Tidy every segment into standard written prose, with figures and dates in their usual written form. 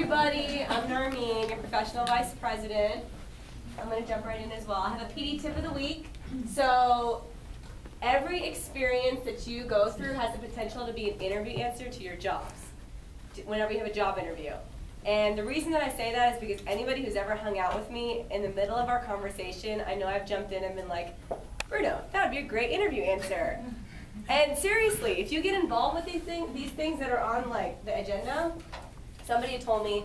everybody. I'm Noreen, your professional vice president. I'm going to jump right in as well. I have a PD tip of the week. So every experience that you go through has the potential to be an interview answer to your jobs, whenever you have a job interview. And the reason that I say that is because anybody who's ever hung out with me, in the middle of our conversation, I know I've jumped in and been like, Bruno, that would be a great interview answer. And seriously, if you get involved with these things that are on like the agenda, somebody had told me,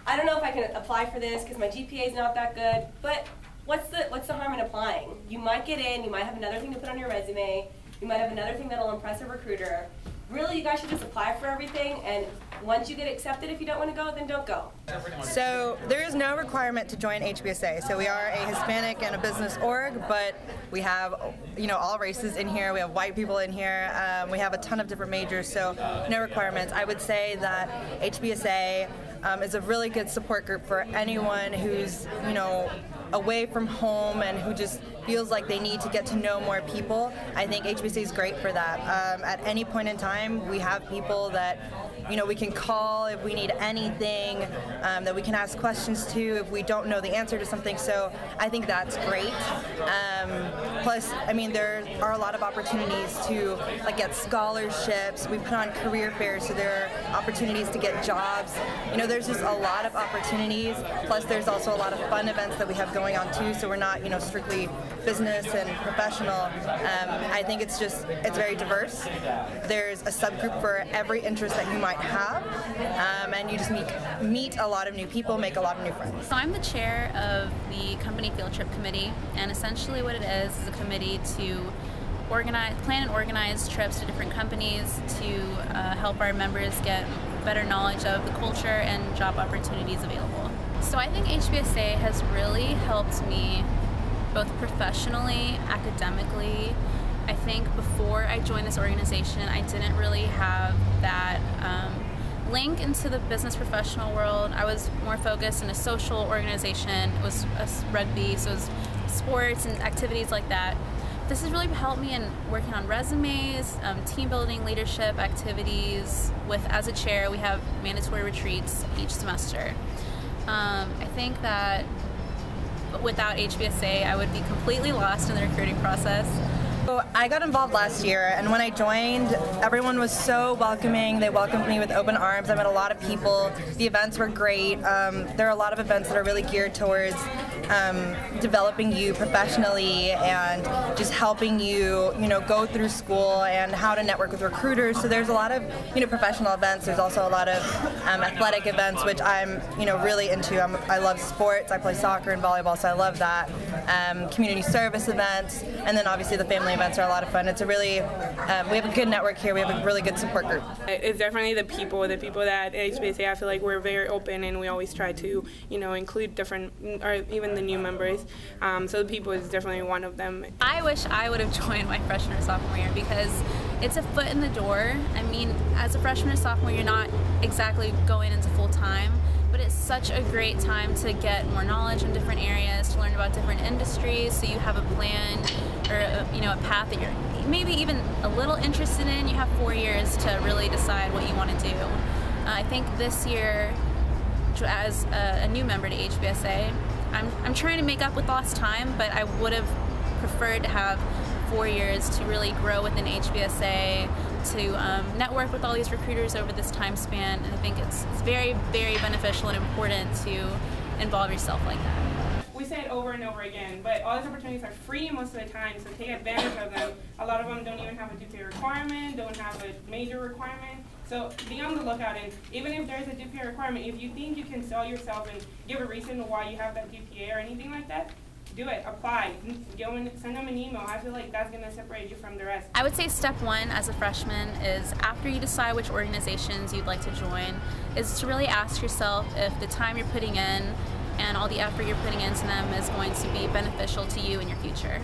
I don't know if I can apply for this because my GPA is not that good, but what's the harm in applying? You might get in, you might have another thing to put on your resume, you might have another thing that'll impress a recruiter. Really, you guys should just apply for everything, and once you get accepted, if you don't want to go, then don't go. So there is no requirement to join HBSA. So we are a Hispanic and a business org, but we have, all races in here. We have white people in here. We have a ton of different majors, so no requirements. I would say that HBSA is a really good support group for anyone who's, away from home and who just feels like they need to get to know more people. I think HBSA is great for that. At any point in time, we have people that we can call if we need anything, that we can ask questions to if we don't know the answer to something. So I think that's great. Plus, there are a lot of opportunities to get scholarships. We put on career fairs, so there are opportunities to get jobs. There's just a lot of opportunities. Plus, there's also a lot of fun events that we have going on too. So we're not, strictly business and professional. I think it's very diverse. There's a subgroup for every interest that you might have, and you just meet a lot of new people, make a lot of new friends. So I'm the chair of the company field trip committee, and essentially what it is a committee to plan and organize trips to different companies to help our members get better knowledge of the culture and job opportunities available. So I think HBSA has really helped me both professionally, academically. I think before I joined this organization, I didn't really have that link into the business professional world. I was more focused in a social organization. It was rugby, so it was sports and activities like that. This has really helped me in working on resumes, team building, leadership activities. As a chair, we have mandatory retreats each semester. I think that without HBSA, I would be completely lost in the recruiting process. So I got involved last year, and when I joined, everyone was so welcoming. They welcomed me with open arms. I met a lot of people. The events were great. There are a lot of events that are really geared towards developing you professionally and just helping you, go through school and how to network with recruiters. So there's a lot of, professional events. There's also a lot of athletic events, which I'm, really into. I love sports. I play soccer and volleyball, so I love that. Community service events, and then obviously the family events are a lot of fun. It's a really, we have a good network here. We have a really good support group. It's definitely the people that at HBSA, I feel like we're very open, and we always try to, include different, or even the new members. So the people is definitely one of them. I wish I would have joined my freshman or sophomore year because it's a foot in the door. As a freshman or sophomore, you're not exactly going into full time, but it's such a great time to get more knowledge in different areas, to learn about different industries, so you have a plan or a path that you're maybe even a little interested in. You have 4 years to really decide what you want to do. I think this year, as a new member to HBSA, I'm trying to make up with lost time, but I would have preferred to have 4 years to really grow within HBSA, to network with all these recruiters over this time span, and I think it's very, very beneficial and important to involve yourself like that. We say it over and over again, but all these opportunities are free most of the time, so take advantage of them. A lot of them don't even have a GPA requirement, don't have a major requirement, so be on the lookout. And even if there's a GPA requirement, if you think you can sell yourself and give a reason why you have that GPA or anything like that, do it, apply, send them an email. I feel like that's going to separate you from the rest. I would say step one as a freshman is, after you decide which organizations you'd like to join, is to really ask yourself if the time you're putting in and all the effort you're putting into them is going to be beneficial to you in your future.